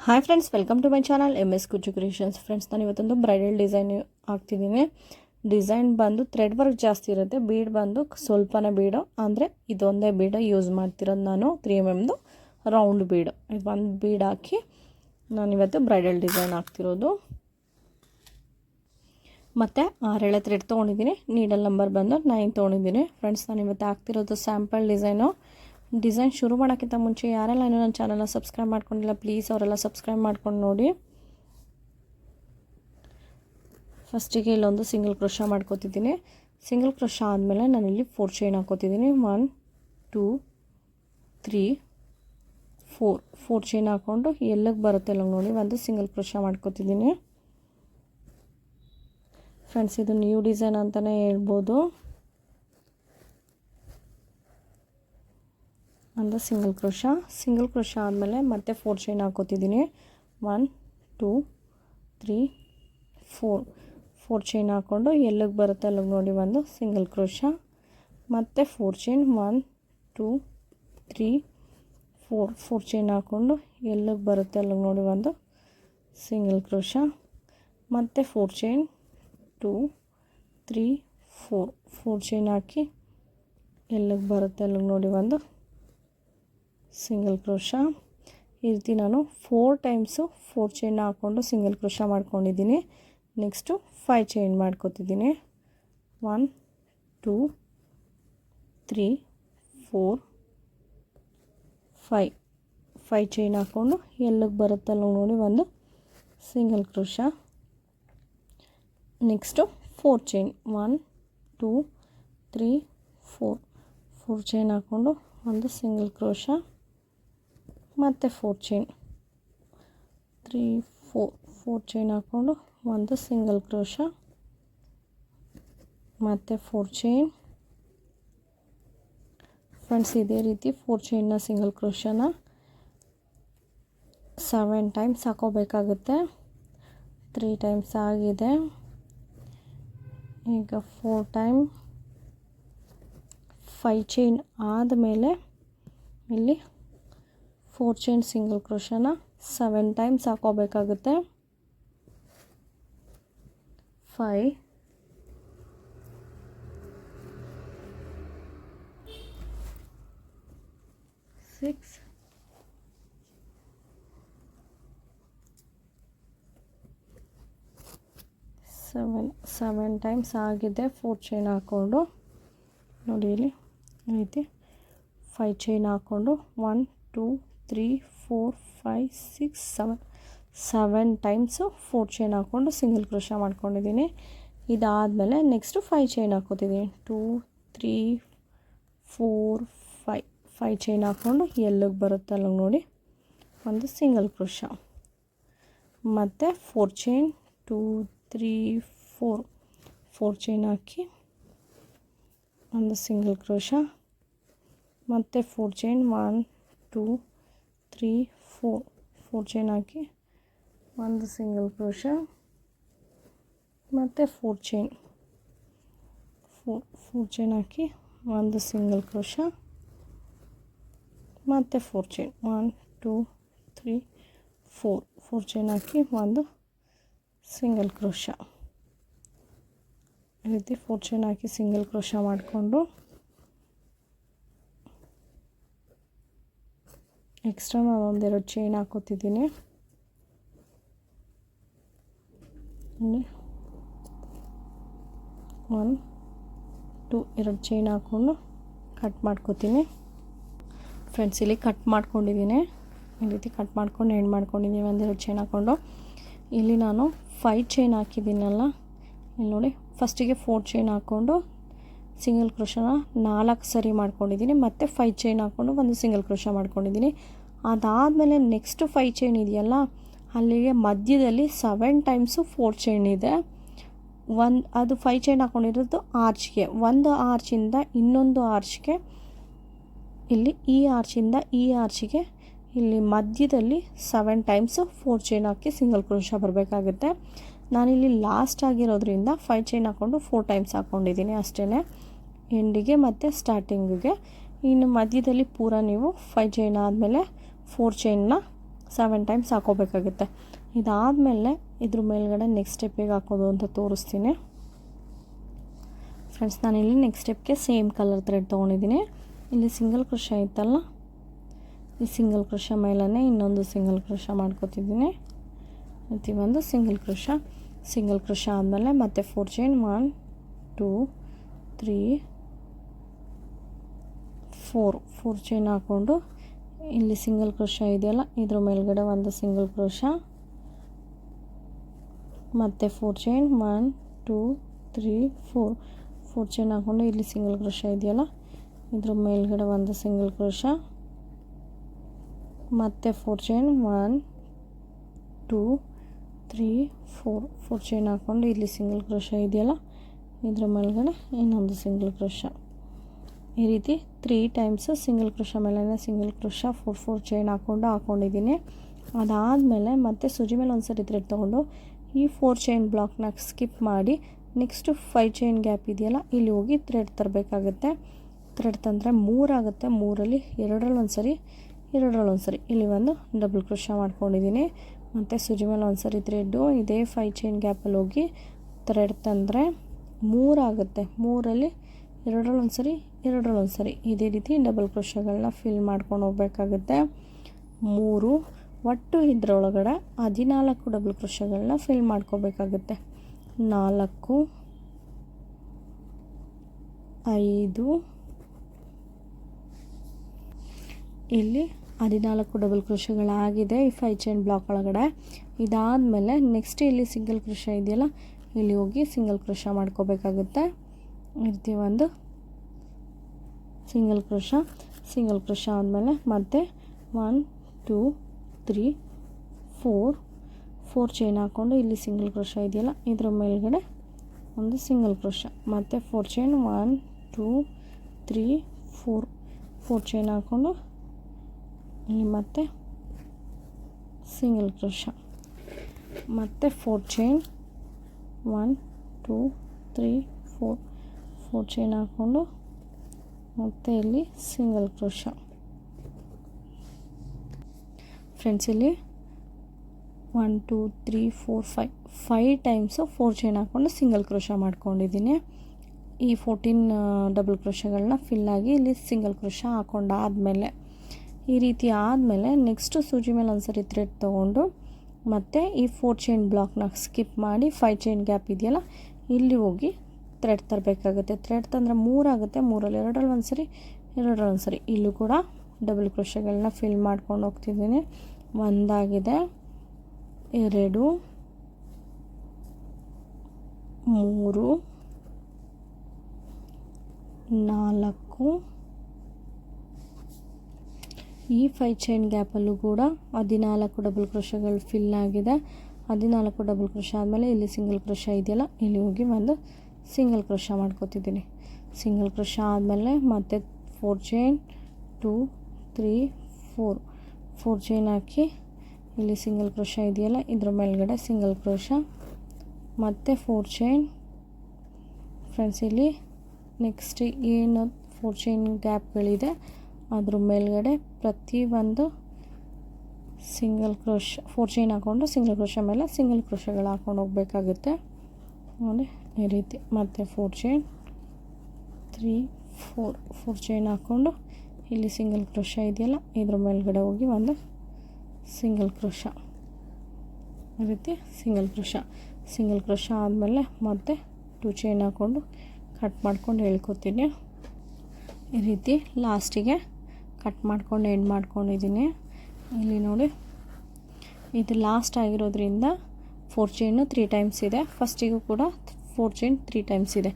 Hi friends, welcome to my channel MS Kuchchu creations. Friends, ನಾನು ಇವತ್ತೊಂದು bridal design ಹಾಕ್ತಿದ್ದೀನಿ. Design ಬಂದು ಥ್ರೆಡ್ ವರ್ಕ್ ಜಾಸ್ತಿ ಇರುತ್ತೆ, ಬೀಡ್ ಬಂದು ಸ್ವಲ್ಪನೇ ಬೀಡು, ಅಂದರೆ ಇದೊಂದೇ ಬೀಡು ಯೂಸ್ ಮಾಡ್ತಿರೋದು. ನಾನು 3mm ರೌಂಡ್ ಬೀಡು, ಇದು ಒಂದು ಬೀಡ್ ಹಾಕಿ ನಾನಿವತ್ತು ಬ್ರೈಡಲ್ ಡಿಸೈನ್ ಹಾಕ್ತಿರೋದು. ಮತ್ತು 6 ಎಳೆ ಥ್ರೆಡ್ ತೊಗೊಂಡಿದ್ದೀನಿ. ನೀಡಲ್ ನಂಬರ್ ಬಂದು 9 ತೊಗೊಂಡಿದ್ದೀನಿ. ಫ್ರೆಂಡ್ಸ್, ನಾನು ಇವತ್ತು ಹಾಕ್ತಿರೋದು ಸ್ಯಾಂಪಲ್ ಡಿಸೈನು. ಡಿಸೈನ್ ಶುರು ಮಾಡೋಕ್ಕಿಂತ ಮುಂಚೆ ಯಾರೆಲ್ಲ ಇನ್ನೂ ನನ್ನ ಚಾನಲ್ನ ಸಬ್ಸ್ಕ್ರೈಬ್ ಮಾಡ್ಕೊಂಡಿಲ್ಲ, ಪ್ಲೀಸ್ ಅವರೆಲ್ಲ ಸಬ್ಸ್ಕ್ರೈಬ್ ಮಾಡ್ಕೊಂಡು ನೋಡಿ. ಫಸ್ಟಿಗೆ ಇಲ್ಲೊಂದು ಸಿಂಗಲ್ ಕ್ರೋಶಾ ಮಾಡ್ಕೋತಿದ್ದೀನಿ. ಸಿಂಗಲ್ ಕ್ರೋಶಾ ಆದಮೇಲೆ ನಾನಿಲ್ಲಿ 4 ಚೈನ್ ಹಾಕೋತಿದ್ದೀನಿ. 1 2 3 4 ಚೈನ್ ಹಾಕ್ಕೊಂಡು ಎಲ್ಲಿಗೆ ಬರುತ್ತೆ ಅಲ್ಲ ನೋಡಿ ಒಂದು ಸಿಂಗಲ್ ಕ್ರೋಶಾ ಮಾಡ್ಕೋತಿದ್ದೀನಿ. ಫ್ರೆಂಡ್ಸ್, ಇದು ನ್ಯೂ ಡಿಸೈನ್ ಅಂತಲೇ ಹೇಳ್ಬೋದು. ಒಂದು ಸಿಂಗಲ್ ಕ್ರೋಶಾ ಆದಮೇಲೆ ಮತ್ತೆ 4 ಚೈನ್ ಹಾಕೋತಿದ್ದೀನಿ. 1 2 3 4 ಚೈನ್ ಹಾಕ್ಕೊಂಡು ಎಲ್ಲಿಗೆ ಬರುತ್ತೆ ಅಲ್ಲಿಗೆ ನೋಡಿ ಒಂದು ಸಿಂಗಲ್ ಕ್ರೋಶಾ, ಮತ್ತು 4 ಚೈನ್ 1 2 3 4 ಚೈನ್ ಹಾಕ್ಕೊಂಡು ಎಲ್ಲಿಗೆ ಬರುತ್ತೆ ಅಲ್ಲಿಗೆ ನೋಡಿ ಒಂದು ಸಿಂಗಲ್ ಕ್ರೋಶಾ, ಮತ್ತು 4 ಚೈನ್ 2 3 4 ಚೈನ್ ಹಾಕಿ ಎಲ್ಲಿಗೆ ಬರುತ್ತೆ ಅಲ್ಲಿಗೆ ನೋಡಿ ಒಂದು ಸಿಂಗಲ್ ಕ್ರೋಶಾ. ಈ ರೀತಿ ನಾನು 4 ಟೈಮ್ಸು 4 ಚೈನ್ ಹಾಕ್ಕೊಂಡು ಸಿಂಗಲ್ ಕ್ರೋಶಾ ಮಾಡ್ಕೊಂಡಿದ್ದೀನಿ. ನೆಕ್ಸ್ಟು 5 ಚೈನ್ ಮಾಡ್ಕೋತಿದ್ದೀನಿ. 1 2 3 4 5 ಚೈನ್ ಹಾಕ್ಕೊಂಡು ಎಲ್ಲಿಗೆ ಬರುತ್ತಲ್ಲ ನೋಡಿ ಒಂದು single crochet. Next 4 chain 1 2 3 4 chain ಹಾಕ್ಕೊಂಡು ಒಂದು ಸಿಂಗಲ್ ಕ್ರೋಶಾ, ಮತ್ತು 4 ಚೈನ್ 3 4 ಚೈನ್ ಹಾಕ್ಕೊಂಡು ಒಂದು ಸಿಂಗಲ್ ಕ್ರೋಶಾ, ಮತ್ತು 4 ಚೈನ್. ಫ್ರೆಂಡ್ಸ್, ಇದೇ ರೀತಿ 4 ಚೈನ್ನ ಸಿಂಗಲ್ ಕ್ರೋಶಾನ 7 ಟೈಮ್ಸ್ ಹಾಕೋಬೇಕಾಗುತ್ತೆ. 3 ಟೈಮ್ಸ್ ಆಗಿದೆ. ಈಗ 4 ಟೈಮ್ 5 ಚೈನ್ ಆದಮೇಲೆ ಇಲ್ಲಿ 4 ಚೈನ್ ಸಿಂಗಲ್ ಕ್ರೋಶಾನ 7 ಟೈಮ್ಸ್ ಹಾಕೋಬೇಕಾಗುತ್ತೆ. 5 6 7 ಟೈಮ್ಸ್ ಆಗಿದೆ. 4 ಚೈನ್ ಹಾಕ್ಕೊಂಡು ನೋಡಿ ಇಲ್ಲಿ ಈ ರೀತಿ 5 ಚೈನ್ ಹಾಕ್ಕೊಂಡು 1 2 3 4 5 6 7 ಟೈಮ್ಸು 4 ಚೈನ್ ಹಾಕ್ಕೊಂಡು ಸಿಂಗಲ್ ಕ್ರೋಶಾ ಮಾಡ್ಕೊಂಡಿದ್ದೀನಿ. ಇದಾದಮೇಲೆ ನೆಕ್ಸ್ಟು 5 ಚೈನ್ ಹಾಕೋತಿದ್ದೀನಿ. 2 3 4 5 ಚೈನ್ ಹಾಕ್ಕೊಂಡು ಎಲ್ಲಿಗೆ ಬರುತ್ತೆ ಅಲ್ಲಿಗೆ ನೋಡಿ ಒಂದು ಸಿಂಗಲ್ ಕ್ರೋಶಾ, ಮತ್ತು 4 ಚೈನ್ 2 3 4 ಚೈನ್ ಹಾಕಿ ಒಂದು ಸಿಂಗಲ್ ಕ್ರೋಶಾ, ಮತ್ತು 4 ಚೈನ್ 1 2 3 4 ಚೈನ್ ಹಾಕಿ ಒಂದು ಸಿಂಗಲ್ ಕ್ರೋಶಾ, ಮತ್ತು 4 ಚೈನ್ ಹಾಕಿ ಒಂದು ಸಿಂಗಲ್ ಕ್ರೋಶಾ, ಮತ್ತು 4 ಚೈನ್ 1 2 3 4 ಚೈನ್ ಹಾಕಿ ಒಂದು ಸಿಂಗಲ್ ಕ್ರೋಶಾ. ಈ ರೀತಿ 4 ಚೈನ್ ಹಾಕಿ ಸಿಂಗಲ್ ಕ್ರೋಶಾ ಮಾಡಿಕೊಂಡು ಎಕ್ಸ್ಟ್ರಾ ನಾನು 1-2 ಚೈನ್ ಹಾಕೋತಿದ್ದೀನಿ. 1 2 2 ಚೈನ್ ಹಾಕ್ಕೊಂಡು ಕಟ್ ಮಾಡ್ಕೋತೀನಿ. ಫ್ರೆಂಡ್ಸ್, ಇಲ್ಲಿ ಕಟ್ ಮಾಡ್ಕೊಂಡಿದ್ದೀನಿ. ಈ ರೀತಿ ಕಟ್ ಮಾಡ್ಕೊಂಡು ಎಂಡ್ ಮಾಡ್ಕೊಂಡಿದ್ದೀನಿ. 1-2 ಚೈನ್ ಹಾಕ್ಕೊಂಡು ಇಲ್ಲಿ ನಾನು 5 ಚೈನ್ ಹಾಕಿದ್ದೀನಲ್ಲ, ಇಲ್ಲಿ ನೋಡಿ ಫಸ್ಟಿಗೆ 4 ಚೈನ್ ಹಾಕ್ಕೊಂಡು ಸಿಂಗಲ್ ಕ್ರೋಶಾನ 4 ಸರಿ ಮಾಡ್ಕೊಂಡಿದ್ದೀನಿ, ಮತ್ತು 5 ಚೈನ್ ಹಾಕ್ಕೊಂಡು ಒಂದು ಸಿಂಗಲ್ ಕ್ರೋಶಾ ಮಾಡ್ಕೊಂಡಿದ್ದೀನಿ. ಅದಾದಮೇಲೆ ನೆಕ್ಸ್ಟ್ 5 ಚೈನ್ ಇದೆಯಲ್ಲ, ಅಲ್ಲಿಗೆ ಮಧ್ಯದಲ್ಲಿ 7 ಟೈಮ್ಸು 4 ಚೈನ್ ಇದೆ. ಅದು 5 ಚೈನ್ ಹಾಕ್ಕೊಂಡಿರೋದು ಆರ್ಚ್ಗೆ, ಒಂದು ಆರ್ಚಿಂದ ಇನ್ನೊಂದು ಆರ್ಚ್ಗೆ, ಇಲ್ಲಿ ಈ ಆರ್ಚಿಂದ ಈ ಆರ್ಚಿಗೆ ಇಲ್ಲಿ ಮಧ್ಯದಲ್ಲಿ 7 ಟೈಮ್ಸು 4 ಚೈನ್ ಹಾಕಿ ಸಿಂಗಲ್ ಕ್ರೋಶಾ ಬರಬೇಕಾಗುತ್ತೆ. ನಾನಿಲ್ಲಿ ಲಾಸ್ಟ್ ಆಗಿರೋದ್ರಿಂದ 5 ಚೈನ್ ಹಾಕ್ಕೊಂಡು 4 ಟೈಮ್ಸ್ ಹಾಕ್ಕೊಂಡಿದ್ದೀನಿ ಅಷ್ಟೇ, ಎಂಡಿಗೆ ಮತ್ತು ಸ್ಟಾರ್ಟಿಂಗಿಗೆ. ಇನ್ನು ಮಧ್ಯದಲ್ಲಿ ಪೂರ ನೀವು 5 ಚೈನ್ ಆದಮೇಲೆ 4 ಚೈನ್ನ 7 ಟೈಮ್ಸ್ ಹಾಕೋಬೇಕಾಗುತ್ತೆ. ಇದಾದಮೇಲೆ ಇದ್ರ ಮೇಲ್ಗಡೆ ನೆಕ್ಸ್ಟ್ ಸ್ಟೆಪ್ ಹೇಗೆ ಹಾಕೋದು ಅಂತ ತೋರಿಸ್ತೀನಿ ಫ್ರೆಂಡ್ಸ್. ನಾನಿಲ್ಲಿ ನೆಕ್ಸ್ಟ್ ಸ್ಟೆಪ್ಗೆ ಸೇಮ್ ಕಲರ್ ಥ್ರೆಡ್ ತೊಗೊಂಡಿದ್ದೀನಿ. ಇಲ್ಲಿ ಸಿಂಗಲ್ ಕ್ರೋಶ ಇತ್ತಲ್ಲ, ಈ ಸಿಂಗಲ್ ಕ್ರೋಶ ಮೇಲೇ ಇನ್ನೊಂದು ಸಿಂಗಲ್ ಕ್ರೋಶ ಮಾಡ್ಕೊತಿದ್ದೀನಿ. ಮತ್ತು ಒಂದು ಸಿಂಗಲ್ ಕ್ರೋಶ ಆದಮೇಲೆ ಮತ್ತೆ 4 ಚೈನ್ 1 2 3 4 ಚೈನ್ ಹಾಕ್ಕೊಂಡು ಇಲ್ಲಿ ಸಿಂಗಲ್ ಕ್ರೋಶ ಇದೆಯಲ್ಲ ಇದ್ರ ಮೇಲ್ಗಡೆ ಒಂದು ಸಿಂಗಲ್ ಕ್ರೋಶ, ಮತ್ತು 4 ಚೈನ್ 1 2 3 4 ಚೈನ್ ಹಾಕ್ಕೊಂಡು ಇಲ್ಲಿ ಸಿಂಗಲ್ ಕ್ರೋಶ ಇದೆಯಲ್ಲ ಇದ್ರ ಮೇಲ್ಗಡೆ ಒಂದು ಸಿಂಗಲ್ ಕ್ರೋಶ, ಮತ್ತು 4 ಚೈನ್ 1 2 3 4 ಚೈನ್ ಹಾಕ್ಕೊಂಡು ಇಲ್ಲಿ ಸಿಂಗಲ್ ಕ್ರೋಶ ಇದೆಯಲ್ಲ ಇದ್ರ ಮೇಲ್ಗಡೆ ಇನ್ನೊಂದು ಸಿಂಗಲ್ ಕ್ರೋಶ. ಈ ರೀತಿ 3 ಟೈಮ್ಸ್ ಸಿಂಗಲ್ ಕ್ರೋಶ ಮೇಲೆ ಸಿಂಗಲ್ ಕ್ರೋಶ 4 ಚೈನ್ ಹಾಕ್ಕೊಂಡಿದ್ದೀನಿ. ಅದಾದಮೇಲೆ ಮತ್ತೆ ಸೂಜಿ ಮೇಲೆ ಒಂದು ಸರಿ ಥ್ರೆಡ್ ತೊಗೊಂಡು ಈ 4 ಚೈನ್ ಬ್ಲಾಕ್ನ ಸ್ಕಿಪ್ ಮಾಡಿ ನೆಕ್ಸ್ಟು 5 ಚೈನ್ ಗ್ಯಾಪ್ ಇದೆಯಲ್ಲ ಇಲ್ಲಿ ಹೋಗಿ ಥ್ರೆಡ್ ತರಬೇಕಾಗುತ್ತೆ. ಥ್ರೆಡ್ ತಂದರೆ 3 ಆಗುತ್ತೆ. 3ರಲ್ಲಿ ಎರಡರಲ್ಲಿ ಒಂದು ಸರಿ ಇಲ್ಲಿ ಒಂದು ಡಬಲ್ ಕ್ರೋಶ ಮಾಡ್ಕೊಂಡಿದ್ದೀನಿ. ಮತ್ತು ಸೂಜಿ ಮೇಲೆ ಒಂದು ಸರಿ ಥ್ರೆಡ್ಡು ಇದೇ 5 ಚೈನ್ ಗ್ಯಾಪಲ್ಲಿ ಹೋಗಿ ಥ್ರೆಡ್ ತಂದರೆ 3 ಆಗುತ್ತೆ. 3ರಲ್ಲಿ ಎರಡರಲ್ಲಿ ಒಂದು ಸರಿ ಇದೇ ರೀತಿ ಡಬಲ್ ಕ್ರೋಶಗಳನ್ನ ಫಿಲ್ ಮಾಡ್ಕೊಂಡು ಹೋಗಬೇಕಾಗುತ್ತೆ. 3 ಒಟ್ಟು ಇದರೊಳಗಡೆ 14 ಡಬಲ್ ಕ್ರೋಶಗಳನ್ನ ಫಿಲ್ ಮಾಡ್ಕೋಬೇಕಾಗುತ್ತೆ. 4 5 ಇಲ್ಲಿ 14 ಡಬಲ್ ಕ್ರೋಶಗಳಾಗಿದೆ ಈ 5 ಚೈನ್ ಬ್ಲಾಕ್ ಒಳಗಡೆ. ಇದಾದಮೇಲೆ ನೆಕ್ಸ್ಟ್ ಇಲ್ಲಿ ಸಿಂಗಲ್ ಕ್ರೋಶ ಇದೆಯಲ್ಲ ಇಲ್ಲಿ ಹೋಗಿ ಸಿಂಗಲ್ ಕ್ರೋಶ ಮಾಡ್ಕೋಬೇಕಾಗುತ್ತೆ. ಈ ರೀತಿ ಒಂದು ಸಿಂಗಲ್ ಕ್ರೋಶ ಆದಮೇಲೆ ಮತ್ತೆ 1 2 3 4 ಚೈನ್ ಹಾಕ್ಕೊಂಡು ಇಲ್ಲಿ ಸಿಂಗಲ್ ಕ್ರೋಶ ಇದೆಯಲ್ಲ ಇದ್ರ ಮೇಲ್ಗಡೆ ಒಂದು ಸಿಂಗಲ್ ಕ್ರೋಶ, ಮತ್ತು 4 ಚೈನ್ 1 2 3 4 ಚೈನ್ ಹಾಕ್ಕೊಂಡು ಇಲ್ಲಿ ಮತ್ತೆ ಸಿಂಗಲ್ ಕ್ರೋಶ, ಮತ್ತು 4 ಚೈನ್ 1 2 3 4 ಚೈನ್ ಹಾಕ್ಕೊಂಡು ಮತ್ತು ಇಲ್ಲಿ ಸಿಂಗಲ್ ಕ್ರೋಶ. ಫ್ರೆಂಡ್ಸ್ ಇಲ್ಲಿ 1 2 3 4 5 ಟೈಮ್ಸು 4 ಚೈನ್ ಹಾಕ್ಕೊಂಡು ಸಿಂಗಲ್ ಕ್ರೋಶ ಮಾಡ್ಕೊಂಡಿದ್ದೀನಿ. ಈ 14 ಡಬಲ್ ಕ್ರೋಶಗಳನ್ನ ಫಿಲ್ಲಾಗಿ ಇಲ್ಲಿ ಸಿಂಗಲ್ ಕ್ರೋಶ ಹಾಕ್ಕೊಂಡಾದಮೇಲೆ ಈ ರೀತಿ ಆದಮೇಲೆ ನೆಕ್ಸ್ಟು ಸೂಜಿ ಮೇಲೆ ಒಂದು ಸರಿ ಥ್ರೆಡ್ ತೊಗೊಂಡು ಮತ್ತು ಈ 4 ಚೈನ್ ಬ್ಲಾಕ್ನ ಸ್ಕಿಪ್ ಮಾಡಿ 5 ಚೈನ್ ಗ್ಯಾಪ್ ಇದೆಯಲ್ಲ ಇಲ್ಲಿ ಹೋಗಿ ಥ್ರೆಡ್ ತರಬೇಕಾಗುತ್ತೆ. ಥ್ರೆಡ್ ತಂದರೆ 3 ಆಗುತ್ತೆ. 3ರಲ್ಲಿ ಎರಡರಲ್ಲಿ ಒಂದು ಸರಿ ಇಲ್ಲೂ ಕೂಡ ಡಬಲ್ ಕ್ರೋಶಗಳನ್ನ ಫಿಲ್ ಮಾಡ್ಕೊಂಡು ಹೋಗ್ತಿದ್ದೀನಿ. 1 ಆಗಿದೆ, 2 3 4 ಈ 5 ಚೈನ್ ಗ್ಯಾಪಲ್ಲೂ ಕೂಡ 14 ಡಬಲ್ ಕ್ರೋಶಗಳು ಫಿಲ್ ಆಗಿದೆ. 14 ಡಬಲ್ ಕ್ರೋಶ ಆದಮೇಲೆ ಇಲ್ಲಿ ಸಿಂಗಲ್ ಕ್ರೋಶ ಇದೆಯಲ್ಲ ಇಲ್ಲಿ ಹೋಗಿ ಒಂದು ಸಿಂಗಲ್ ಕ್ರೋಶ ಮಾಡ್ಕೋತಿದ್ದೀನಿ. ಸಿಂಗಲ್ ಕ್ರೋಶ ಆದಮೇಲೆ ಮತ್ತೆ 4 ಚೈನ್ 2 3 4 ಚೈನ್ ಹಾಕಿ ಇಲ್ಲಿ ಸಿಂಗಲ್ ಕ್ರೋಶ ಇದೆಯಲ್ಲ ಇದ್ರ ಮೇಲ್ಗಡೆ ಸಿಂಗಲ್ ಕ್ರೋಶ, ಮತ್ತು 4 ಚೈನ್. ಫ್ರೆಂಡ್ಸ್ ಇಲ್ಲಿ ನೆಕ್ಸ್ಟ್ ಏನು 4 ಚೈನ್ ಗ್ಯಾಪ್ಗಳಿದೆ ಅದ್ರ ಮೇಲ್ಗಡೆ ಪ್ರತಿಯೊಂದು ಸಿಂಗಲ್ ಕ್ರೋಶ 4 ಚೈನ್ ಹಾಕ್ಕೊಂಡು ಸಿಂಗಲ್ ಕ್ರೋಶ ಮೇಲೆ ಸಿಂಗಲ್ ಕ್ರೋಶಗಳು ಹಾಕ್ಕೊಂಡು ಹೋಗಬೇಕಾಗುತ್ತೆ ನೋಡಿ ಈ ರೀತಿ. ಮತ್ತು 4 ಚೈನ್ 3 4 ಚೈನ್ ಹಾಕ್ಕೊಂಡು ಇಲ್ಲಿ ಸಿಂಗಲ್ ಕ್ರೋಶ ಇದೆಯಲ್ಲ ಇದ್ರ ಮೇಲ್ಗಡೆ ಹೋಗಿ ಒಂದು ಸಿಂಗಲ್ ಕ್ರೋಶ, ಈ ರೀತಿ ಸಿಂಗಲ್ ಕ್ರೋಶ ಆದಮೇಲೆ ಮತ್ತೆ 2 ಚೈನ್ ಹಾಕ್ಕೊಂಡು ಕಟ್ ಮಾಡ್ಕೊಂಡು ಹೇಳ್ಕೊತೀನಿ. ಈ ರೀತಿ ಲಾಸ್ಟಿಗೆ ಕಟ್ ಮಾಡ್ಕೊಂಡು ಎಂಡ್ ಮಾಡ್ಕೊಂಡಿದ್ದೀನಿ. ಇಲ್ಲಿ ನೋಡಿ ಇದು ಲಾಸ್ಟ್ ಆಗಿರೋದ್ರಿಂದ 4 ಚೈನು 3 ಟೈಮ್ಸ್ ಇದೆ. ಫಸ್ಟಿಗೂ ಕೂಡ 4 ಚೈನ್ 3 ಟೈಮ್ಸ್ ಇದೆ.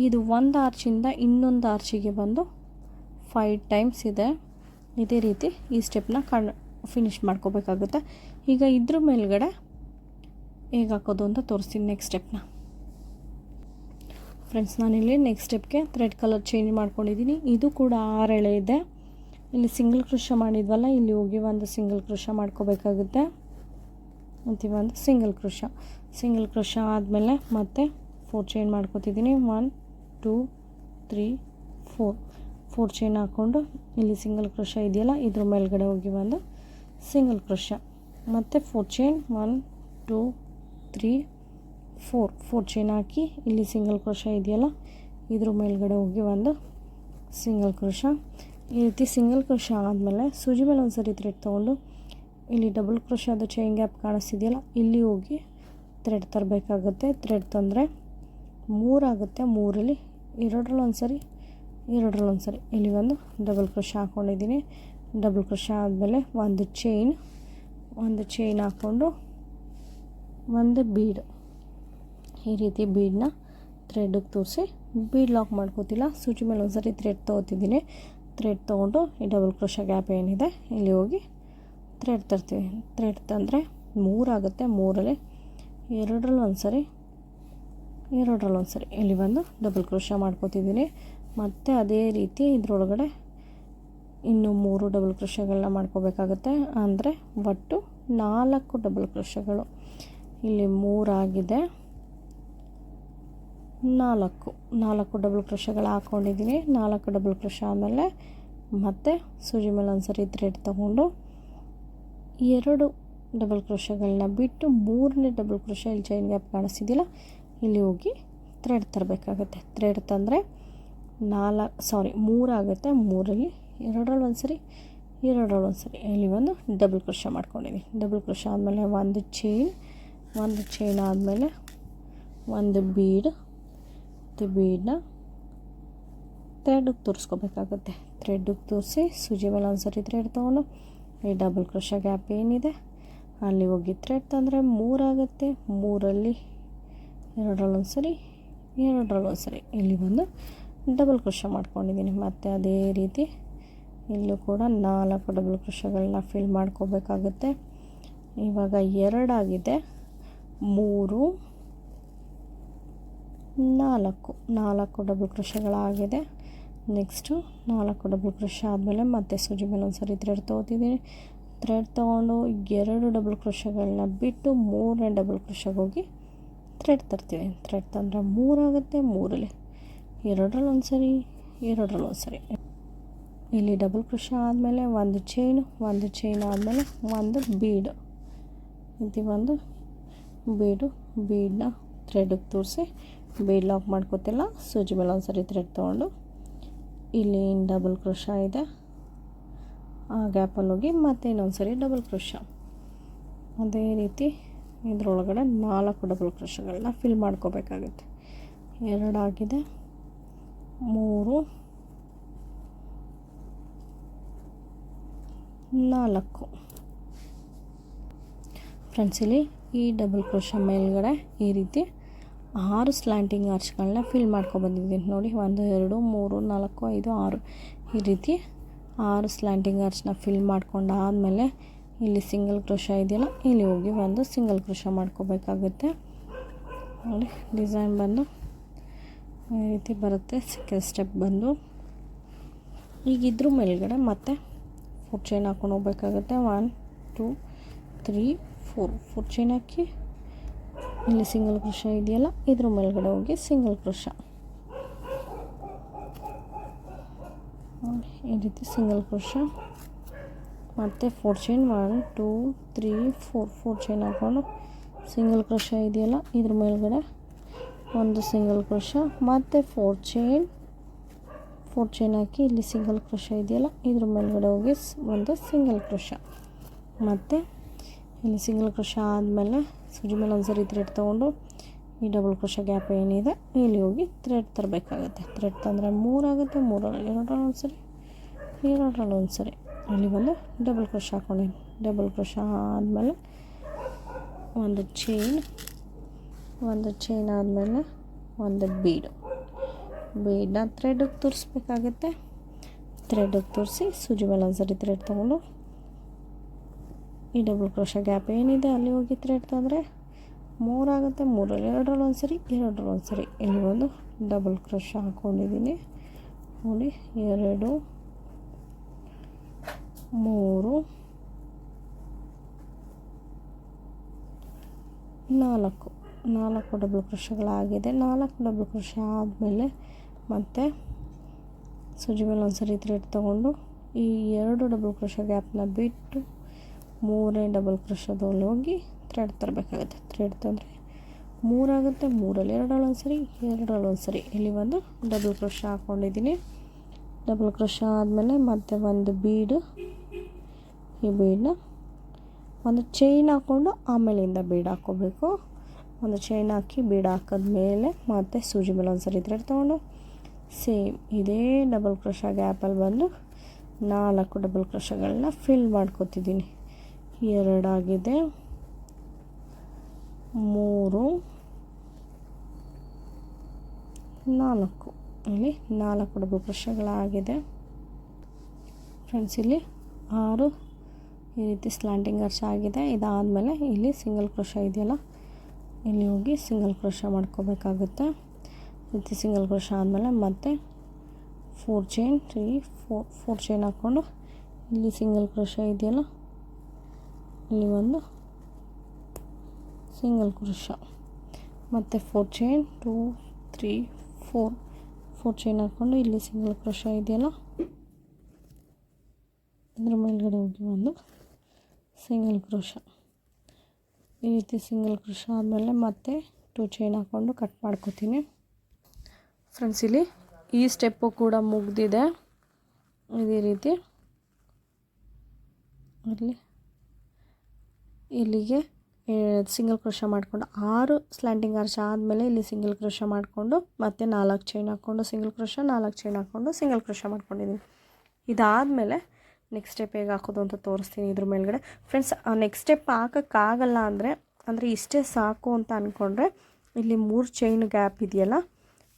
ಇದು ಒಂದು ಆರ್ಚಿಂದ ಇನ್ನೊಂದು ಆರ್ಚಿಗೆ ಬಂದು 5 ಟೈಮ್ಸ್ ಇದೆ. ಇದೇ ರೀತಿ ಈ ಸ್ಟೆಪ್ನ ಫಿನಿಷ್ ಮಾಡ್ಕೋಬೇಕಾಗುತ್ತೆ. ಈಗ ಇದ್ರ ಮೇಲ್ಗಡೆ ಹೇಗೆ ಹಾಕೋದು ಅಂತ ತೋರಿಸ್ತೀನಿ ನೆಕ್ಸ್ಟ್ ಸ್ಟೆಪ್ನ. ಫ್ರೆಂಡ್ಸ್ ನಾನಿಲ್ಲಿ ನೆಕ್ಸ್ಟ್ ಸ್ಟೆಪ್ಗೆ ಥ್ರೆಡ್ ಕಲರ್ ಚೇಂಜ್ ಮಾಡ್ಕೊಂಡಿದ್ದೀನಿ. ಇದು ಕೂಡ 6 ಎಳೆ ಇದೆ. ಇಲ್ಲಿ ಸಿಂಗಲ್ ಕ್ರೋಶ ಮಾಡಿದ್ವಲ್ಲ ಇಲ್ಲಿ ಹೋಗಿ ಒಂದು ಸಿಂಗಲ್ ಕ್ರೋಶ ಮಾಡ್ಕೋಬೇಕಾಗುತ್ತೆ. ಮತ್ತು ಒಂದು ಸಿಂಗಲ್ ಕ್ರೋಶ ಆದಮೇಲೆ ಮತ್ತೆ 4 ಚೈನ್ ಮಾಡ್ಕೋತಿದ್ದೀನಿ. 1 2 3 4 ಚೈನ್ ಹಾಕ್ಕೊಂಡು ಇಲ್ಲಿ ಸಿಂಗಲ್ ಕ್ರೋಶ ಇದೆಯಲ್ಲ ಇದ್ರ ಮೇಲ್ಗಡೆ ಹೋಗಿ ಒಂದು ಸಿಂಗಲ್ ಕ್ರೋಶ ಮತ್ತು 4 ಚೈನ್ 1 2 3 4 ಚೈನ್ ಹಾಕಿ ಇಲ್ಲಿ ಸಿಂಗಲ್ ಕ್ರೋಶ ಇದೆಯಲ್ಲ ಇದ್ರ ಮೇಲ್ಗಡೆ ಹೋಗಿ ಒಂದು ಸಿಂಗಲ್ ಕ್ರೋಶ. ಈ ರೀತಿ ಸಿಂಗಲ್ ಕ್ರೋಶ ಆದಮೇಲೆ ಸೂಜಿ ಮೇಲೆ ಒಂದು ಸರಿ ಥ್ರೆಡ್ ತೊಗೊಂಡು ಇಲ್ಲಿ ಡಬಲ್ ಕ್ರೋಶದ ಚೈನ್ ಗ್ಯಾಪ್ ಕಾಣಿಸ್ತಿದೆಯಲ್ಲ ಇಲ್ಲಿ ಹೋಗಿ ಥ್ರೆಡ್ ತರಬೇಕಾಗುತ್ತೆ. ಥ್ರೆಡ್ ತಂದರೆ 3 ಆಗುತ್ತೆ, 3ರಲ್ಲಿ ಎರಡರಲ್ಲಿ ಒಂದು ಸರಿ ಇಲ್ಲಿ ಒಂದು ಡಬಲ್ ಕ್ರೋಶ ಹಾಕ್ಕೊಂಡಿದ್ದೀನಿ. ಡಬಲ್ ಕ್ರೋಶ ಆದಮೇಲೆ ಒಂದು ಚೈನ್ ಹಾಕ್ಕೊಂಡು ಒಂದು ಬೀಡ್, ಈ ರೀತಿ ಬೀಡನ್ನ ಥ್ರೆಡ್ಗೆ ತೋರಿಸಿ ಬೀಡ್ ಲಾಕ್ ಮಾಡ್ಕೋತಿಲ್ಲ. ಸೂಜಿ ಮೇಲೆ ಒಂದು ಸರಿ ಥ್ರೆಡ್ ತೊಗೋತಿದ್ದೀನಿ. ಥ್ರೆಡ್ ತೊಗೊಂಡು ಈ ಡಬಲ್ ಕ್ರೋಶ ಗ್ಯಾಪ್ ಏನಿದೆ ಇಲ್ಲಿ ಹೋಗಿ ಥ್ರೆಡ್ ತರ್ತೀವಿ. ಥ್ರೆಡ್ ತಂದರೆ 3 ಆಗುತ್ತೆ, 3ರಲ್ಲಿ ಎರಡರಲ್ಲಿ ಒಂದು ಸರಿ ಇಲ್ಲಿ ಬಂದು ಡಬಲ್ ಕ್ರೋಶ ಮಾಡ್ಕೋತಿದ್ದೀನಿ. ಮತ್ತು ಅದೇ ರೀತಿ ಇದರೊಳಗಡೆ ಇನ್ನೂ 3 ಡಬಲ್ ಕ್ರೋಶಗಳನ್ನ ಮಾಡ್ಕೋಬೇಕಾಗುತ್ತೆ. ಅಂದರೆ ಒಟ್ಟು 4 ಡಬಲ್ ಕ್ರೋಶಗಳು. ಇಲ್ಲಿ 3 ಆಗಿದೆ, 4 ಡಬಲ್ ಕ್ರೋಶಗಳು ಹಾಕ್ಕೊಂಡಿದ್ದೀನಿ. 4 ಡಬಲ್ ಕ್ರೋಶ ಆದಮೇಲೆ ಮತ್ತೆ ಸೂಜಿ ಮೇಲೆ ಒಂದು ಸರಿ ಥ್ರೆಡ್ ತೊಗೊಂಡು 2 ಡಬಲ್ ಕ್ರೋಶಗಳನ್ನ ಬಿಟ್ಟು 3ನೇ ಡಬಲ್ ಕ್ರೋಶ ಇಲ್ಲಿ ಚೈನ್ ಗ್ಯಾಪ್ ಕಾಣಿಸ್ತಿದ್ದಿಲ್ಲ ಇಲ್ಲಿ ಹೋಗಿ ಥ್ರೆಡ್ ತರಬೇಕಾಗುತ್ತೆ. ಥ್ರೆಡ್ ತಂದರೆ 3 ಆಗುತ್ತೆ, 3ರಲ್ಲಿ ಎರಡರಲ್ಲಿ ಒಂದು ಸರಿ ಇಲ್ಲಿ ಒಂದು ಡಬಲ್ ಕ್ರೋಶ ಮಾಡ್ಕೊಂಡಿದ್ದೀನಿ. ಡಬಲ್ ಕ್ರೋಶ ಆದಮೇಲೆ ಒಂದು ಚೈನ್ ಆದಮೇಲೆ ಒಂದು ಬೀಡನ್ನ ಥ್ರೆಡ್ಗೆ ತೋರಿಸ್ಕೋಬೇಕಾಗುತ್ತೆ. ಥ್ರೆಡ್ಗೆ ತೋರಿಸಿ ಸೂಜಿ ಮೇಲೆ ಒಂದು ಸರಿ ಥ್ರೆಡ್ ತೊಗೊಂಡು ಈ ಡಬಲ್ ಕ್ರೋಶ ಗ್ಯಾಪ್ ಏನಿದೆ ಅಲ್ಲಿ ಹೋಗಿ ಥ್ರೆಡ್ ತಂದರೆ 3 ಆಗುತ್ತೆ, 3ರಲ್ಲಿ ಎರಡರಲ್ಲಿ ಒಂದು ಸರಿ ಇಲ್ಲಿ ಬಂದು ಡಬಲ್ ಕ್ರೋಶ ಮಾಡ್ಕೊಂಡಿದ್ದೀನಿ. ಮತ್ತು ಅದೇ ರೀತಿ ಇಲ್ಲೂ ಕೂಡ 4 ಡಬಲ್ ಕ್ರೋಶಗಳನ್ನ ಫಿಲ್ ಮಾಡ್ಕೋಬೇಕಾಗುತ್ತೆ. ಇವಾಗ 2 ಆಗಿದೆ, 3 4 ಡಬಲ್ ಕ್ರೋಶಗಳಾಗಿದೆ. ನೆಕ್ಸ್ಟು 4 ಡಬಲ್ ಕ್ರೋಶ ಆದಮೇಲೆ ಮತ್ತೆ ಸೂಜಿ ಮೇಲೆ ಒಂದು ಸರಿ ಥ್ರೆಡ್ ತೊಗೋತಿದ್ದೀನಿ. ಥ್ರೆಡ್ ತೊಗೊಂಡು 2 ಡಬಲ್ ಕ್ರೋಶಗಳನ್ನ ಬಿಟ್ಟು 3ನೇ ಡಬಲ್ ಕ್ರೋಶಗೆ ಹೋಗಿ ಥ್ರೆಡ್ ತರ್ತೀವಿ. ಥ್ರೆಡ್ ತಂದರೆ 3 ಆಗುತ್ತೆ, 3ರಲ್ಲಿ ಎರಡರಲ್ಲಿ ಒಂದು ಸರಿ ಇಲ್ಲಿ ಡಬಲ್ ಕ್ರೋಶ ಆದಮೇಲೆ ಒಂದು ಚೈನ್ ಆದಮೇಲೆ ಒಂದು ಬೀಡ್, ಇದು ಒಂದು ಬೀಡನ್ನ ಥ್ರೆಡ್ಗೆ ತೋರಿಸಿ ಬೀಡ್ ಲಾಕ್ ಮಾಡ್ಕೋತಿಲ್ಲ. ಸೂಜಿ ಮೇಲೆ ಒಂದು ಸರಿ ಥ್ರೆಡ್ ತೊಗೊಂಡು ಇಲ್ಲಿ ಡಬಲ್ ಕ್ರೋಶ ಇದೆ ಆ ಗ್ಯಾಪಲ್ಲಿ ಹೋಗಿ ಮತ್ತೆ ಇನ್ನೊಂದು ಸರಿ ಡಬಲ್ ಕ್ರೋಶ. ಅದೇ ರೀತಿ ಇದರೊಳಗಡೆ 4 ಡಬಲ್ ಕ್ರೋಶಗಳನ್ನ ಫಿಲ್ ಮಾಡ್ಕೋಬೇಕಾಗುತ್ತೆ. 2 ಆಗಿದೆ, 3 4 ಫ್ರೆಂಡ್ಸ್. ಇಲ್ಲಿ ಈ ಡಬಲ್ ಕ್ರೋಶ ಮೇಲ್ಗಡೆ ಈ ರೀತಿ 6 ಸ್ಲ್ಯಾಂಟಿಂಗ್ ಆರ್ಚ್ಗಳನ್ನ ಫಿಲ್ ಮಾಡ್ಕೊಬಂದಿದ್ದೀನಿ ನೋಡಿ. 1 2 3 4 5 6 ಈ ರೀತಿ 6 ಸ್ಲ್ಯಾಂಟಿಂಗ್ ಆರ್ಚ್ನ ಫಿಲ್ ಮಾಡ್ಕೊಂಡಾದಮೇಲೆ ಇಲ್ಲಿ ಸಿಂಗಲ್ ಕ್ರೋಶ ಇದೆಯಲ್ಲ ಇಲ್ಲಿ ಹೋಗಿ ಒಂದು ಸಿಂಗಲ್ ಕ್ರೋಶ ಮಾಡ್ಕೋಬೇಕಾಗುತ್ತೆ ನೋಡಿ. ಡಿಸೈನ್ ಬಂದು ಈ ರೀತಿ ಬರುತ್ತೆ. ಸೆಕೆಂಡ್ ಸ್ಟೆಪ್ ಬಂದು ಈಗ ಇದ್ರ ಮೇಲ್ಗಡೆ ಮತ್ತೆ 4 ಚೈನ್ ಹಾಕೊಂಡು ಹೋಗ್ಬೇಕಾಗುತ್ತೆ. 1 2 3 4 ಚೈನ್ ಹಾಕಿ ಇಲ್ಲಿ ಸಿಂಗಲ್ ಕ್ರೋಶ ಇದೆಯಲ್ಲ ಇದ್ರ ಮೇಲ್ಗಡೆ ಹೋಗಿ ಸಿಂಗಲ್ ಕ್ರೋಶ ಈ ರೀತಿ ಸಿಂಗಲ್ ಕ್ರೋಶ ಮತ್ತು 4 ಚೈನ್ 1 2 3 4 ಚೈನ್ ಹಾಕ್ಕೊಂಡು ಸಿಂಗಲ್ ಕ್ರೋಶ ಇದೆಯಲ್ಲ ಇದ್ರ ಮೇಲ್ಗಡೆ ಒಂದು ಸಿಂಗಲ್ ಕ್ರೋಶ ಮತ್ತು 4 ಚೈನ್ ಹಾಕಿ ಇಲ್ಲಿ ಸಿಂಗಲ್ ಕ್ರೋಶ ಇದೆಯಲ್ಲ ಇದ್ರ ಮೇಲ್ಗಡೆ ಹೋಗಿ ಒಂದು ಸಿಂಗಲ್ ಕ್ರೋಶ. ಮತ್ತು ಇಲ್ಲಿ ಸಿಂಗಲ್ ಕ್ರೋಶ ಆದಮೇಲೆ ಸೂಜಿ ಮೇಲೆ ಒಂದು ಸರಿ ಥ್ರೆಡ್ ತೊಗೊಂಡು ಈ ಡಬಲ್ ಕ್ರೋಶ ಗ್ಯಾಪ್ ಏನಿದೆ ಇಲ್ಲಿ ಹೋಗಿ ಥ್ರೆಡ್ ತರಬೇಕಾಗುತ್ತೆ. ಥ್ರೆಡ್ ತಂದರೆ 3 ಆಗುತ್ತೆ, 3ರಲ್ಲಿ ಎರಡರಲ್ಲಿ ಒಂದು ಸರಿ ಇಲ್ಲಿ ಬಂದು ಡಬಲ್ ಕ್ರೋಶ ಹಾಕ್ಕೊಂಡಿದ್ದೀನಿ. ಡಬಲ್ ಕ್ರೋಶ ಆದಮೇಲೆ ಒಂದು ಚೈನ್ ಆದಮೇಲೆ ಒಂದು ಬೀಡನ್ನ ಥ್ರೆಡ್ಗೆ ತೋರಿಸ್ಬೇಕಾಗುತ್ತೆ. ಥ್ರೆಡ್ಗೆ ತೋರಿಸಿ ಸೂಜಿ ಮೇಲೆ ಒಂದು ಸರಿ ಥ್ರೆಡ್ ತೊಗೊಂಡು ಈ ಡಬಲ್ ಕ್ರೋಶ ಗ್ಯಾಪ್ ಏನಿದೆ ಅಲ್ಲಿ ಹೋಗಿ ಥ್ರೆಡ್ ತಂದರೆ 3 ಆಗುತ್ತೆ, 3ರಲ್ಲಿ ಎರಡರಲ್ಲಿ ಒಂದು ಸರಿ ಇಲ್ಲಿ ಒಂದು ಡಬಲ್ ಕ್ರೋಶ ಹಾಕ್ಕೊಂಡಿದ್ದೀನಿ ನೋಡಿ. 2 3 4 ಡಬಲ್ ಕ್ರೋಶಗಳಾಗಿದೆ. 4 ಡಬಲ್ ಕ್ರೋಶ ಆದಮೇಲೆ ಮತ್ತೆ ಸೂಜಿ ಮೇಲೆ ಒಂದು ಸರಿ ಥ್ರೆಡ್ ತೊಗೊಂಡು ಈ 2 ಡಬಲ್ ಕ್ರೋಶ ಗ್ಯಾಪ್ನ ಬಿಟ್ಟು ಮೂರನೇ ಡಬಲ್ ಕ್ರೋಶದಲ್ಲಿ ಹೋಗಿ ಥ್ರೆಡ್ ತರಬೇಕಾಗುತ್ತೆ. ಥ್ರೆಡ್ ತಂದರೆ 3 ಆಗುತ್ತೆ, 3ರಲ್ಲಿ 2ರಲ್ಲಿ ಒಂದು ಸರಿ, 2ರಲ್ಲಿ ಒಂದು ಸರಿ. ಇಲ್ಲಿ ಒಂದು ಡಬಲ್ ಕ್ರೋಶ ಹಾಕ್ಕೊಂಡಿದ್ದೀನಿ. ಡಬಲ್ ಕ್ರೋಶ ಆದಮೇಲೆ ಮತ್ತೆ ಒಂದು ಬೀಡು, ಈ ಬೀಡನ್ನ ಒಂದು ಚೈನ್ ಹಾಕ್ಕೊಂಡು ಆಮೇಲಿಂದ ಬೀಡ್ ಹಾಕ್ಕೋಬೇಕು. ಒಂದು ಚೈನ್ ಹಾಕಿ ಬೀಡ್ ಹಾಕಿದ್ಮೇಲೆ ಮತ್ತೆ ಸೂಜಿ ಮೇಲೆ ಒಂದು ಸರಿ ಥ್ರೆಡ್ ತೊಗೊಂಡು ಸೇಮ್ ಇದೇ ಡಬಲ್ ಕ್ರೋಶ ಗ್ಯಾಪಲ್ಲಿ ಬಂದು 4 ಡಬಲ್ ಕ್ರೋಶಗಳನ್ನ ಫಿಲ್ ಮಾಡ್ಕೊತಿದ್ದೀನಿ. 2 ಆಗಿದೆ, 3, 4. ಇಲ್ಲಿ 4 ಡಬಲ್ ಕ್ರೋಶಗಳಾಗಿದೆ ಫ್ರೆಂಡ್ಸ್. ಇಲ್ಲಿ 6 ಈ ರೀತಿ ಸ್ಲ್ಯಾಂಟಿಂಗ್ ಅರ್ಚ್ ಆಗಿದೆ. ಇದಾದಮೇಲೆ ಇಲ್ಲಿ ಸಿಂಗಲ್ ಕ್ರೋಶ ಇದೆಯಲ್ಲ, ಇಲ್ಲಿ ಹೋಗಿ ಸಿಂಗಲ್ ಕ್ರೋಶ ಮಾಡ್ಕೋಬೇಕಾಗುತ್ತೆ. ಈ ರೀತಿ ಸಿಂಗಲ್ ಕ್ರೋಶ ಆದಮೇಲೆ ಮತ್ತೆ 4 ಚೈನ್, 4 ಚೈನ್ ಹಾಕ್ಕೊಂಡು ಇಲ್ಲಿ ಸಿಂಗಲ್ ಕ್ರೋಶ ಇದೆಯಲ್ಲ, ಇಲ್ಲಿ ಒಂದು ಸಿಂಗಲ್ ಕ್ರೋಶ, ಮತ್ತು 4 ಚೈನ್, 2, 3, 4 ಚೈನ್ ಹಾಕ್ಕೊಂಡು ಇಲ್ಲಿ ಸಿಂಗಲ್ ಕ್ರೋಶ ಇದೆಯಲ್ಲ, ಇದ್ರ ಮೇಲ್ಗಡೆ ಹೋಗಿ ಒಂದು ಸಿಂಗಲ್ ಕ್ರೋಶ. ಈ ರೀತಿ ಸಿಂಗಲ್ ಕ್ರೋಶ ಆದಮೇಲೆ ಮತ್ತೆ 2 ಚೈನ್ ಹಾಕ್ಕೊಂಡು ಕಟ್ ಮಾಡ್ಕೋತೀನಿ ಫ್ರೆಂಡ್ಸ್. ಇಲ್ಲಿ ಈ ಸ್ಟೆಪ್ಪು ಕೂಡ ಮುಗಿದಿದೆ. ಇದೇ ರೀತಿ ಇಲ್ಲಿಗೆ ಸಿಂಗಲ್ ಕ್ರೋಶ ಮಾಡಿಕೊಂಡು 6 ಸ್ಲ್ಯಾಂಟಿಂಗ್ ಆರ್ಚ್ ಆದಮೇಲೆ ಇಲ್ಲಿ ಸಿಂಗಲ್ ಕ್ರೋಶ ಮಾಡಿಕೊಂಡು ಮತ್ತೆ 4 ಚೈನ್ ಹಾಕ್ಕೊಂಡು ಸಿಂಗಲ್ ಕ್ರೋಶ, 4 ಚೈನ್ ಹಾಕ್ಕೊಂಡು ಸಿಂಗಲ್ ಕ್ರೋಶ ಮಾಡ್ಕೊಂಡಿದ್ದೀನಿ. ಇದಾದಮೇಲೆ ನೆಕ್ಸ್ಟ್ ಸ್ಟೆಪ್ ಹೇಗೆ ಹಾಕೋದು ಅಂತ ತೋರಿಸ್ತೀನಿ ಇದ್ರ ಮೇಲ್ಗಡೆ ಫ್ರೆಂಡ್ಸ್. ನೆಕ್ಸ್ಟ್ ಸ್ಟೆಪ್ ಹಾಕೋಕ್ಕಾಗಲ್ಲ ಅಂದರೆ ಇಷ್ಟೇ ಸಾಕು ಅಂತ ಅಂದ್ಕೊಂಡ್ರೆ ಇಲ್ಲಿ 3 ಚೈನ್ ಗ್ಯಾಪ್ ಇದೆಯಲ್ಲ,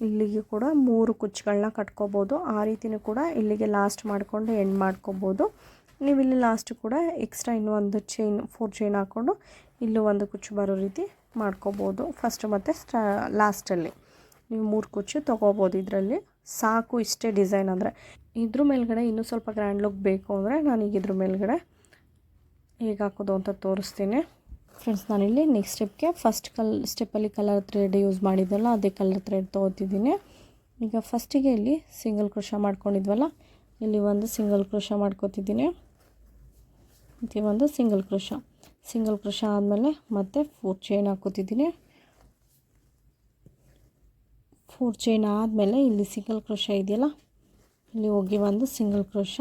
ಇಲ್ಲಿಗೆ ಕೂಡ 3 ಕುಚ್ಚುಗಳನ್ನ ಕಟ್ಕೋಬೋದು. ಆ ರೀತಿಯೂ ಕೂಡ ಇಲ್ಲಿಗೆ ಲಾಸ್ಟ್ ಮಾಡಿಕೊಂಡು ಎಂಡ್ ಮಾಡ್ಕೋಬೋದು. ನೀವು ಇಲ್ಲಿ ಲಾಸ್ಟ್ ಕೂಡ ಎಕ್ಸ್ಟ್ರಾ ಇನ್ನೂ ಒಂದು ಚೈನ್ 4 ಚೈನ್ ಹಾಕ್ಕೊಂಡು ಇಲ್ಲೂ ಒಂದು ಕುಚ್ಚು ಬರೋ ರೀತಿ ಮಾಡ್ಕೋಬೋದು. ಫಸ್ಟ್ ಮತ್ತು ಲಾಸ್ಟಲ್ಲಿ ನೀವು 3 ಕುಚ್ಚು ತೊಗೋಬೋದು. ಇದರಲ್ಲಿ ಸಾಕು, ಇಷ್ಟೇ ಡಿಸೈನ್. ಅಂದರೆ ಇದ್ರ ಮೇಲ್ಗಡೆ ಇನ್ನೂ ಸ್ವಲ್ಪ ಗ್ರ್ಯಾಂಡ್ ಲುಕ್ ಬೇಕು ಅಂದರೆ ನಾನೀಗ ಇದ್ರ ಮೇಲ್ಗಡೆ ಹೇಗೆ ಹಾಕೋದು ಅಂತ ತೋರಿಸ್ತೀನಿ ಫ್ರೆಂಡ್ಸ್. ನಾನಿಲ್ಲಿ ನೆಕ್ಸ್ಟ್ ಸ್ಟೆಪ್ಗೆ ಫಸ್ಟ್ ಸ್ಟೆಪ್ಪಲ್ಲಿ ಕಲರ್ ಥ್ರೆಡ್ ಯೂಸ್ ಮಾಡಿದ್ವಲ್ಲ, ಅದೇ ಕಲರ್ ಥ್ರೆಡ್ ತೊಗೋತಿದ್ದೀನಿ. ಈಗ ಫಸ್ಟಿಗೆ ಇಲ್ಲಿ ಸಿಂಗಲ್ ಕ್ರೋಶ ಮಾಡ್ಕೊಂಡಿದ್ವಲ್ಲ, ಇಲ್ಲಿ ಒಂದು ಸಿಂಗಲ್ ಕ್ರೋಶ ಮಾಡ್ಕೋತಿದ್ದೀನಿ. ಮತ್ತು ಒಂದು ಸಿಂಗಲ್ ಕ್ರೋಶ ಆದಮೇಲೆ ಮತ್ತೆ 4 ಚೈನ್ ಹಾಕೋತಿದ್ದೀನಿ. 4 ಚೈನ್ ಆದಮೇಲೆ ಇಲ್ಲಿ ಸಿಂಗಲ್ ಕ್ರೋಶ ಇದೆಯಲ್ಲ, ಇಲ್ಲಿ ಹೋಗಿ ಒಂದು ಸಿಂಗಲ್ ಕ್ರೋಶ.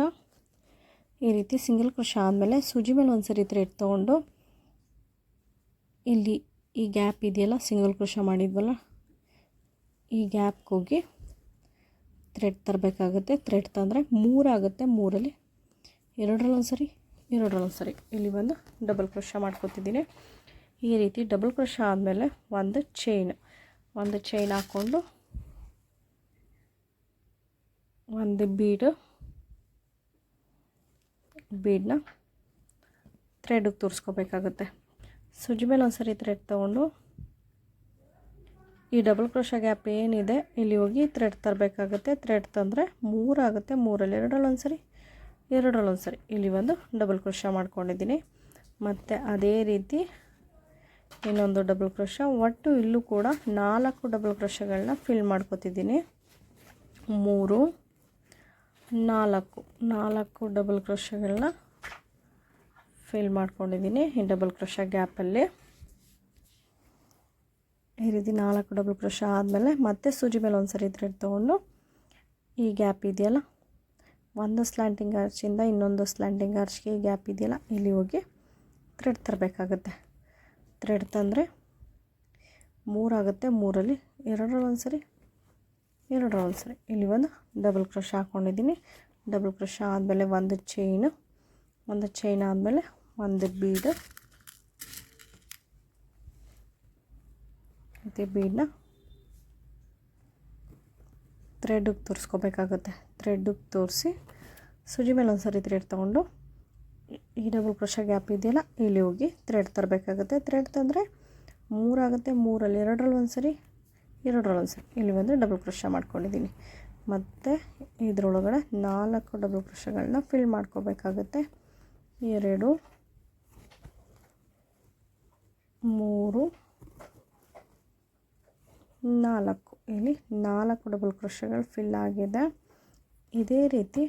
ಈ ರೀತಿ ಸಿಂಗಲ್ ಕ್ರೋಶ ಆದಮೇಲೆ ಸೂಜಿ ಮೇಲೆ ಒಂದು ಸರಿ ಥ್ರೆಡ್ ತೊಗೊಂಡು ಇಲ್ಲಿ ಈ ಗ್ಯಾಪ್ ಇದೆಯಲ್ಲ, ಸಿಂಗಲ್ ಕ್ರೋಶ ಮಾಡಿದ್ವಲ್ಲ, ಈ ಗ್ಯಾಪ್ಗೆ ಹೋಗಿ ಥ್ರೆಡ್ ತರಬೇಕಾಗುತ್ತೆ. ಥ್ರೆಡ್ ತಂದರೆ 3 ಆಗುತ್ತೆ, 3ರಲ್ಲಿ 2ರಲ್ಲಿ ಒಂದು ಸರಿ ಇಲ್ಲಿ ಒಂದು ಡಬಲ್ ಕ್ರೋಶ ಮಾಡ್ಕೊತಿದ್ದೀನಿ. ಈ ರೀತಿ ಡಬಲ್ ಕ್ರೋಶ ಆದಮೇಲೆ ಒಂದು ಚೈನ್ ಹಾಕ್ಕೊಂಡು ಒಂದು ಬೀಡನ್ನ ಥ್ರೆಡ್ಗೆ ತೋರಿಸ್ಕೋಬೇಕಾಗುತ್ತೆ. ಸೂಜಿ ಮೇಲೆ ಒಂದು ಸರಿ ಥ್ರೆಡ್ ತೊಗೊಂಡು ಈ ಡಬಲ್ ಕ್ರೋಶ ಗ್ಯಾಪ್ ಏನಿದೆ ಇಲ್ಲಿ ಹೋಗಿ ಥ್ರೆಡ್ ತರಬೇಕಾಗುತ್ತೆ. ಥ್ರೆಡ್ ತಂದರೆ 3 ಆಗುತ್ತೆ, 3ರಲ್ಲಿ 2ರಲ್ಲಿ ಒಂದು ಸರಿ ಇಲ್ಲಿ ಒಂದು ಡಬಲ್ ಕ್ರೋಶ ಮಾಡ್ಕೊಂಡಿದ್ದೀನಿ. ಮತ್ತು ಅದೇ ರೀತಿ ಇನ್ನೊಂದು ಡಬಲ್ ಕ್ರೋಶ. ಒಟ್ಟು ಇಲ್ಲೂ ಕೂಡ 4 ಡಬಲ್ ಕ್ರೋಶಗಳನ್ನ ಫಿಲ್ ಮಾಡ್ಕೊತಿದ್ದೀನಿ. 3, 4 ಡಬಲ್ ಕ್ರೋಶಗಳನ್ನ ಫಿಲ್ ಮಾಡ್ಕೊಂಡಿದ್ದೀನಿ ಈ ಡಬಲ್ ಕ್ರೋಶ ಗ್ಯಾಪಲ್ಲಿ. ಈ ರೀತಿ 4 ಡಬಲ್ ಕ್ರೋಶ ಆದಮೇಲೆ ಮತ್ತೆ ಸೂಜಿ ಮೇಲೆ ಒಂದು ಸರಿ ಥ್ರೆಡ್ ತೊಗೊಂಡು ಈ ಗ್ಯಾಪ್ ಇದೆಯಲ್ಲ, ಒಂದು ಸ್ಲ್ಯಾಂಟಿಂಗ್ ಆರ್ಚಿಂದ ಇನ್ನೊಂದು ಸ್ಲ್ಯಾಂಟಿಂಗ್ ಆರ್ಚ್ಗೆ ಈ ಗ್ಯಾಪ್ ಇದೆಯಲ್ಲ, ಇಲ್ಲಿ ಹೋಗಿ ಥ್ರೆಡ್ ತರಬೇಕಾಗುತ್ತೆ. ಥ್ರೆಡ್ ತಂದರೆ 3 ಆಗುತ್ತೆ, 3ರಲ್ಲಿ 2ರಲ್ಲಿ ಒಂದು ಸರಿ ಇಲ್ಲಿ ಒಂದು ಡಬಲ್ ಕ್ರೋಶ ಹಾಕ್ಕೊಂಡಿದ್ದೀನಿ. ಡಬಲ್ ಕ್ರೋಶ ಆದಮೇಲೆ ಒಂದು ಚೈನ್ ಆದಮೇಲೆ ಒಂದು ಬೀಡು, ಮತ್ತು ಬೀಡನ್ನ ಥ್ರೆಡ್ಗೆ ತೋರಿಸ್ಕೋಬೇಕಾಗುತ್ತೆ. ಥ್ರೆಡ್ಗೆ ತೋರಿಸಿ ಸೂಜಿ ಮೇಲೆ ಒಂದು ಸರಿ ಥ್ರೆಡ್ ತೊಗೊಂಡು ಈ ಡಬಲ್ ಕ್ರೋಶ ಗ್ಯಾಪ್ ಇದೆಯಲ್ಲ, ಇಲ್ಲಿ ಹೋಗಿ ಥ್ರೆಡ್ ತರಬೇಕಾಗುತ್ತೆ. ಥ್ರೆಡ್ ತಂದರೆ 3 ಆಗುತ್ತೆ, 3ರಲ್ಲಿ 2ರಲ್ಲಿ ಒಂದು ಸರಿ ಇಲ್ಲಿ ಒಂದು ಡಬಲ್ ಕ್ರೋಶ ಮಾಡ್ಕೊಂಡಿದ್ದೀನಿ. ಮತ್ತು ಇದರೊಳಗಡೆ 4 ಡಬಲ್ ಕ್ರೋಶಗಳನ್ನ ಫಿಲ್ ಮಾಡ್ಕೋಬೇಕಾಗುತ್ತೆ. 2, 3, 4 ಇಲ್ಲಿ 4 ಡಬಲ್ ಕ್ರೋಶಗಳು ಫಿಲ್ ಆಗಿದೆ. ಇದೇ ರೀತಿ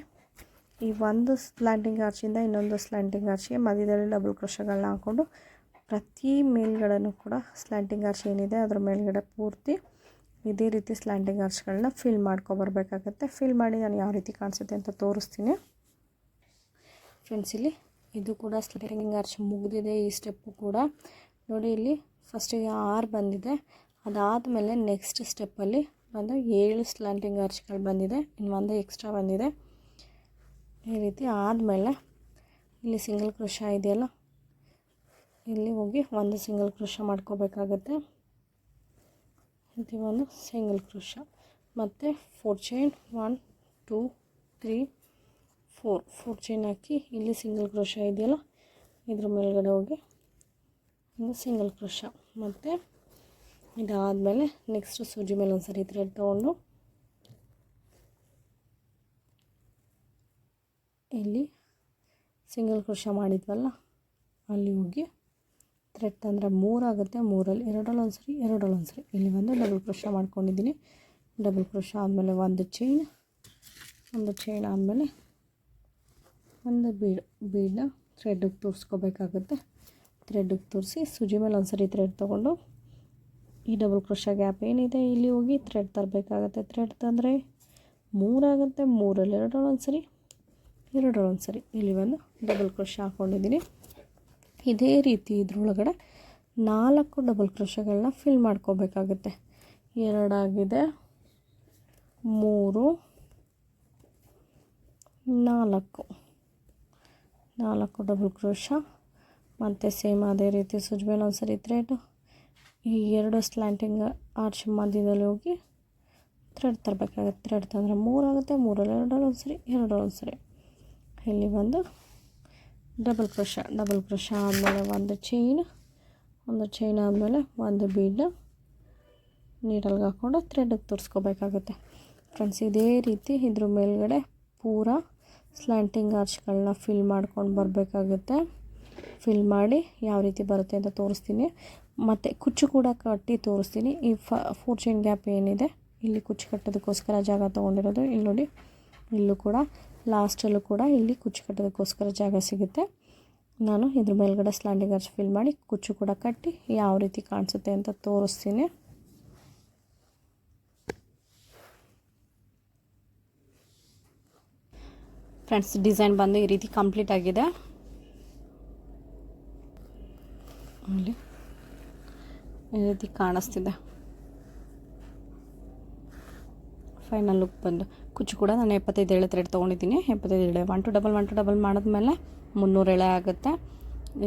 ಈ ಒಂದು ಸ್ಲ್ಯಾಂಟಿಂಗ್ ಆರ್ಚಿಂದ ಇನ್ನೊಂದು ಸ್ಲ್ಯಾಂಟಿಂಗ್ ಆರ್ಚಿಗೆ ಮಧ್ಯದಲ್ಲಿ ಡಬಲ್ ಕ್ರೋಶಗಳನ್ನ ಹಾಕ್ಕೊಂಡು ಪ್ರತಿ ಮೇಲ್ಗಡೆನೂ ಕೂಡ ಸ್ಲ್ಯಾಂಟಿಂಗ್ ಆರ್ಚ್ ಏನಿದೆ ಅದ್ರ ಮೇಲ್ಗಡೆ ಪೂರ್ತಿ ಇದೇ ರೀತಿ ಸ್ಲ್ಯಾಂಟಿಂಗ್ ಆರ್ಚ್ಗಳನ್ನ ಫಿಲ್ ಮಾಡ್ಕೊಬರ್ಬೇಕಾಗತ್ತೆ. ಫಿಲ್ ಮಾಡಿ ನಾನು ಯಾವ ರೀತಿ ಕಾಣಿಸುತ್ತೆ ಅಂತ ತೋರಿಸ್ತೀನಿ ಫ್ರೆಂಡ್ಸ್. ಇಲ್ಲಿ ಇದು ಕೂಡ ಸ್ಲ್ಯಾಂಟಿಂಗ್ ಆರ್ಚ್ ಮುಗಿದಿದೆ. ಈ ಸ್ಟೆಪ್ಪು ಕೂಡ ನೋಡಿ, ಇಲ್ಲಿ ಫಸ್ಟಿಗೆ 6 ಬಂದಿದೆ. ಅದಾದಮೇಲೆ ನೆಕ್ಸ್ಟ್ ಸ್ಟೆಪ್ಪಲ್ಲಿ ಒಂದು 7 ಸ್ಲ್ಯಾಂಟಿಂಗ್ ಆರ್ಚ್ಗಳು ಬಂದಿದೆ, ಇನ್ನು ಒಂದು ಎಕ್ಸ್ಟ್ರಾ ಬಂದಿದೆ. ಈ ರೀತಿ ಆದಮೇಲೆ ಇಲ್ಲಿ ಸಿಂಗಲ್ ಕ್ರೋಶ ಇದೆಯಲ್ಲ, ಇಲ್ಲಿ ಹೋಗಿ ಒಂದು ಸಿಂಗಲ್ ಕ್ರೋಶ ಮಾಡ್ಕೋಬೇಕಾಗತ್ತೆ. ಇದು ಒಂದು ಸಿಂಗಲ್ ಕ್ರೋಶ ಮತ್ತು 4 ಚೈನ್ 1 2 3 4 ಚೈನ್ ಹಾಕಿ ಇಲ್ಲಿ ಸಿಂಗಲ್ ಕ್ರೋಶ ಇದೆಯಲ್ಲ ಇದ್ರ ಮೇಲ್ಗಡೆ ಹೋಗಿ ಒಂದು ಸಿಂಗಲ್ ಕ್ರೋಶ. ಮತ್ತು ಇದಾದಮೇಲೆ ನೆಕ್ಸ್ಟ್ ಸೂಜಿ ಮೇಲೆ ಒಂದು ಸರಿ ಥ್ರೆಡ್ ತೊಗೊಂಡು ಇಲ್ಲಿ ಸಿಂಗಲ್ ಕ್ರೋಶ ಮಾಡಿದ್ವಲ್ಲ ಅಲ್ಲಿ ಹೋಗಿ ಥ್ರೆಡ್ ತಂದರೆ 3 ಆಗುತ್ತೆ. 3ಅಲ್ಲಿ 2ರಲ್ಲಿ ಒಂದು ಸರಿ 2ರಲ್ಲಿ ಒಂದು ಸರಿ ಇಲ್ಲಿ ಒಂದು ಡಬಲ್ ಕ್ರೋಶ ಮಾಡ್ಕೊಂಡಿದ್ದೀನಿ. ಡಬಲ್ ಕ್ರೋಶ ಆದಮೇಲೆ ಒಂದು ಚೈನ್ ಆದಮೇಲೆ ಒಂದು ಬೀಡನ್ನ ಥ್ರೆಡ್ಡಿಗೆ ತೋರಿಸ್ಕೋಬೇಕಾಗುತ್ತೆ. ಥ್ರೆಡ್ಡಿಗೆ ತೋರಿಸಿ ಸೂಜಿ ಮೇಲೆ ಒಂದು ಸರಿ ಥ್ರೆಡ್ ತೊಗೊಂಡು ಈ ಡಬಲ್ ಕ್ರೋಶ ಗ್ಯಾಪ್ ಏನಿದೆ ಇಲ್ಲಿ ಹೋಗಿ ಥ್ರೆಡ್ ತರಬೇಕಾಗತ್ತೆ. ಥ್ರೆಡ್ ತಂದರೆ 3 ಆಗುತ್ತೆ. 3ಅಲ್ಲಿ 2ರಲ್ಲಿ ಒಂದು ಸರಿ 2ರಲ್ಲಿ ಒಂದು ಸರಿ ಇಲ್ಲಿ ಒಂದು ಡಬಲ್ ಕ್ರೋಶ ಹಾಕ್ಕೊಂಡಿದ್ದೀನಿ. ಇದೇ ರೀತಿ ಇದ್ರೊಳಗಡೆ 4 ಡಬಲ್ ಕ್ರೋಶಗಳನ್ನ ಫಿಲ್ ಮಾಡ್ಕೋಬೇಕಾಗುತ್ತೆ. 2 ಆಗಿದೆ, 3 4 ಡಬಲ್ ಕ್ರೋಶ. ಮತ್ತು ಸೇಮ್ ಅದೇ ರೀತಿ ಸೂಜಿ ಮೇಲೆ ಒಂದು ಸರಿ ಥ್ರೆಡ್ ಈ 2 ಸ್ಲ್ಯಾಂಟಿಂಗ್ ಆರ್ಚ್ ಮಧ್ಯದಲ್ಲಿ ಹೋಗಿ ಥ್ರೆಡ್ ತರಬೇಕಾಗುತ್ತೆ. ಥ್ರೆಡ್ ತಂದರೆ 3 ಆಗುತ್ತೆ. 3ಅಲ್ಲಿ 2ರಲ್ಲಿ ಒಂದು ಸರಿ 2ರಲ್ಲಿ ಒಂದು ಸರಿ ಇಲ್ಲಿ ಒಂದು ಡಬಲ್ ಕ್ರೋಶ ಆದಮೇಲೆ ಒಂದು ಚೈನ್ ಆದಮೇಲೆ ಒಂದು ಬೀಡನ್ನ ನೀರಲ್ಲಿ ಹಾಕ್ಕೊಂಡು ಥ್ರೆಡ್ಗೆ ತೋರಿಸ್ಕೋಬೇಕಾಗುತ್ತೆ ಫ್ರೆಂಡ್ಸ್. ಇದೇ ರೀತಿ ಇದ್ರ ಮೇಲ್ಗಡೆ ಪೂರಾ ಸ್ಲ್ಯಾಂಟಿಂಗ್ ಆರ್ಚ್ಗಳನ್ನ ಫಿಲ್ ಮಾಡ್ಕೊಂಡು ಬರಬೇಕಾಗುತ್ತೆ. ಫಿಲ್ ಮಾಡಿ ಯಾವ ರೀತಿ ಬರುತ್ತೆ ಅಂತ ತೋರಿಸ್ತೀನಿ. ಮತ್ತು ಕುಚ್ಚು ಕೂಡ ಕಟ್ಟಿ ತೋರಿಸ್ತೀನಿ. ಈ 4 ಚೈನ್ ಗ್ಯಾಪ್ ಏನಿದೆ ಇಲ್ಲಿ ಕುಚ್ಚು ಕಟ್ಟೋದಕ್ಕೋಸ್ಕರ ಜಾಗ ತೊಗೊಂಡಿರೋದು. ಇಲ್ಲಿ ನೋಡಿ, ಇಲ್ಲೂ ಕೂಡ ಲಾಸ್ಟಲ್ಲೂ ಕೂಡ ಇಲ್ಲಿ ಕುಚ್ಚು ಕಟ್ಟೋದಕ್ಕೋಸ್ಕರ ಜಾಗ ಸಿಗುತ್ತೆ. ನಾನು ಇದ್ರ ಮೇಲ್ಗಡೆ ಸ್ಲ್ಯಾಂಟಿಂಗ್ ಆರ್ಚ್ ಫಿಲ್ ಮಾಡಿ ಕುಚ್ಚು ಕೂಡ ಕಟ್ಟಿ ಯಾವ ರೀತಿ ಕಾಣಿಸುತ್ತೆ ಅಂತ ತೋರಿಸ್ತೀನಿ. ಫ್ರೆಂಡ್ಸ್, ಡಿಸೈನ್ ಬಂದು ಈ ರೀತಿ ಕಂಪ್ಲೀಟ್ ಆಗಿದೆ. ಅಲ್ಲಿ ಈ ರೀತಿ ಕಾಣಿಸ್ತಿದೆ. ಫೈನಲ್ ಲುಕ್ ಬಂದು ಕುಚ್ಚು ಕೂಡ ನಾನು 75 ಎಳೆ ಥ್ರೆಡ್ ತೊಗೊಂಡಿದ್ದೀನಿ. 75 ಎಳೆ 1 to ಡಬಲ್ ಮಾಡಿದ್ಮೇಲೆ 300 ಎಳೆ ಆಗುತ್ತೆ.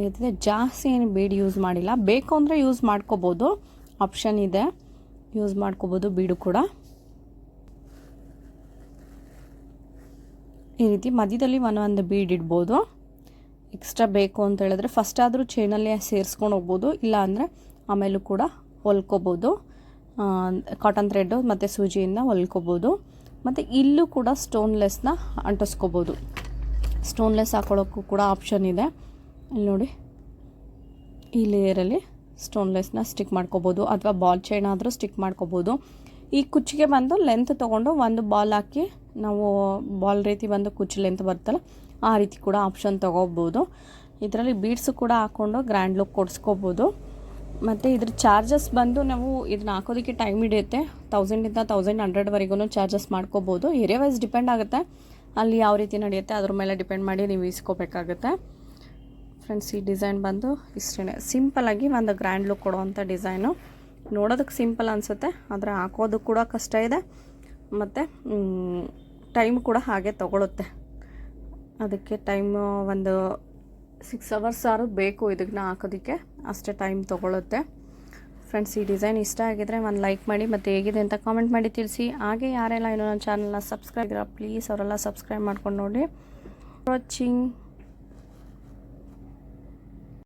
ಇದು ಜಾಸ್ತಿ ಏನು ಬೀಡ್ ಯೂಸ್ ಮಾಡಿಲ್ಲ. ಬೇಕು ಅಂದರೆ ಯೂಸ್ ಮಾಡ್ಕೋಬೋದು, ಆಪ್ಷನ್ ಇದೆ, ಯೂಸ್ ಮಾಡ್ಕೋಬೋದು ಬೀಡು ಕೂಡ. ಈ ರೀತಿ ಮಧ್ಯದಲ್ಲಿ ಒಂದೊಂದು ಬೀಡ್ ಇಡ್ಬೋದು. ಎಕ್ಸ್ಟ್ರಾ ಬೇಕು ಅಂತ ಹೇಳಿದ್ರೆ ಫಸ್ಟ್ ಆದರೂ ಚೈನಲ್ಲೇ ಸೇರಿಸ್ಕೊಂಡು ಹೋಗ್ಬೋದು, ಇಲ್ಲ ಅಂದರೆ ಆಮೇಲೂ ಕೂಡ ಹೊಲ್ಕೋಬೋದು. ಕಾಟನ್ ಥ್ರೆಡ್ಡು ಮತ್ತು ಸೂಜಿಯಿಂದ ಹೊಲ್ಕೋಬೋದು. ಮತ್ತು ಇಲ್ಲೂ ಕೂಡ ಸ್ಟೋನ್ಲೆಸ್ನ ಅಂಟಿಸ್ಕೋಬೋದು. ಸ್ಟೋನ್ಲೆಸ್ ಹಾಕೊಳ್ಳೋಕ್ಕೂ ಕೂಡ ಆಪ್ಷನ್ ಇದೆ. ಇಲ್ಲಿ ನೋಡಿ, ಈ ಲೇಯರಲ್ಲಿ ಸ್ಟೋನ್ಲೆಸ್ನ ಸ್ಟಿಕ್ ಮಾಡ್ಕೋಬೋದು, ಅಥವಾ ಬಾಲ್ ಚೈನ್ ಆದರೂ ಸ್ಟಿಕ್ ಮಾಡ್ಕೋಬೋದು. ಈ ಕುಚ್ಚಿಗೆ ಬಂದು ಲೆಂತ್ ತೊಗೊಂಡು ಒಂದು ಬಾಲ್ ಹಾಕಿ ನಾವು ಬಾಲ್ ರೀತಿ ಬಂದು ಕುಚ್ಚು ಲೆಂತ್ ಬರ್ತಲ್ಲ ಆ ರೀತಿ ಕೂಡ ಆಪ್ಷನ್ ತೊಗೋಬೋದು. ಇದರಲ್ಲಿ ಬೀಡ್ಸು ಕೂಡ ಹಾಕ್ಕೊಂಡು ಗ್ರ್ಯಾಂಡ್ ಲುಕ್ ಕೊಡಿಸ್ಕೋಬೋದು. ಮತ್ತು ಇದ್ರ ಚಾರ್ಜಸ್ ಬಂದು ನಾವು ಇದನ್ನ ಹಾಕೋದಕ್ಕೆ ಟೈಮ್ ಹಿಡಿಯುತ್ತೆ. 1000ಇಂದ 1100ವರೆಗೂ ಚಾರ್ಜಸ್ ಮಾಡ್ಕೋಬೋದು. ಏರಿಯಾ ವೈಸ್ ಡಿಪೆಂಡ್ ಆಗುತ್ತೆ, ಅಲ್ಲಿ ಯಾವ ರೀತಿ ನಡೆಯುತ್ತೆ ಅದ್ರ ಮೇಲೆ ಡಿಪೆಂಡ್ ಮಾಡಿ ನೀವು ಇಸ್ಕೋಬೇಕಾಗುತ್ತೆ ಫ್ರೆಂಡ್ಸ್. ಈ ಡಿಸೈನ್ ಬಂದು ಇಷ್ಟೇ ಸಿಂಪಲಾಗಿ ಒಂದು ಗ್ರ್ಯಾಂಡ್ ಲುಕ್ ಕೊಡುವಂಥ ಡಿಸೈನು. ನೋಡೋದಕ್ಕೆ ಸಿಂಪಲ್ ಅನಿಸುತ್ತೆ, ಆದರೆ ಹಾಕೋದು ಕೂಡ ಕಷ್ಟ ಇದೆ. ಮತ್ತು ಟೈಮ್ ಕೂಡ ಹಾಗೆ ತೊಗೊಳುತ್ತೆ. ಅದಕ್ಕೆ ಟೈಮು ಒಂದು 6 hours ಆದ್ರೂ ಬೇಕು ಇದನ್ನ ಹಾಕೋದಕ್ಕೆ, ಅಷ್ಟೇ ಟೈಮ್ ತೊಗೊಳುತ್ತೆ ಫ್ರೆಂಡ್ಸ್. ಈ ಡಿಸೈನ್ ಇಷ್ಟ ಆಗಿದ್ರೆ ಒಂದು ಲೈಕ್ ಮಾಡಿ, ಮತ್ತು ಹೇಗಿದೆ ಅಂತ ಕಾಮೆಂಟ್ ಮಾಡಿ ತಿಳಿಸಿ. ಹಾಗೆ ಯಾರೆಲ್ಲ ಇನ್ನೂ ನನ್ನ ಚಾನಲ್ನ ಸಬ್ಸ್ಕ್ರೈಬ್ ಇದ್ದೀರಾ ಪ್ಲೀಸ್ ಅವರೆಲ್ಲ ಸಬ್ಸ್ಕ್ರೈಬ್ ಮಾಡ್ಕೊಂಡು ನೋಡಿ. ವಾಚಿಂಗ್.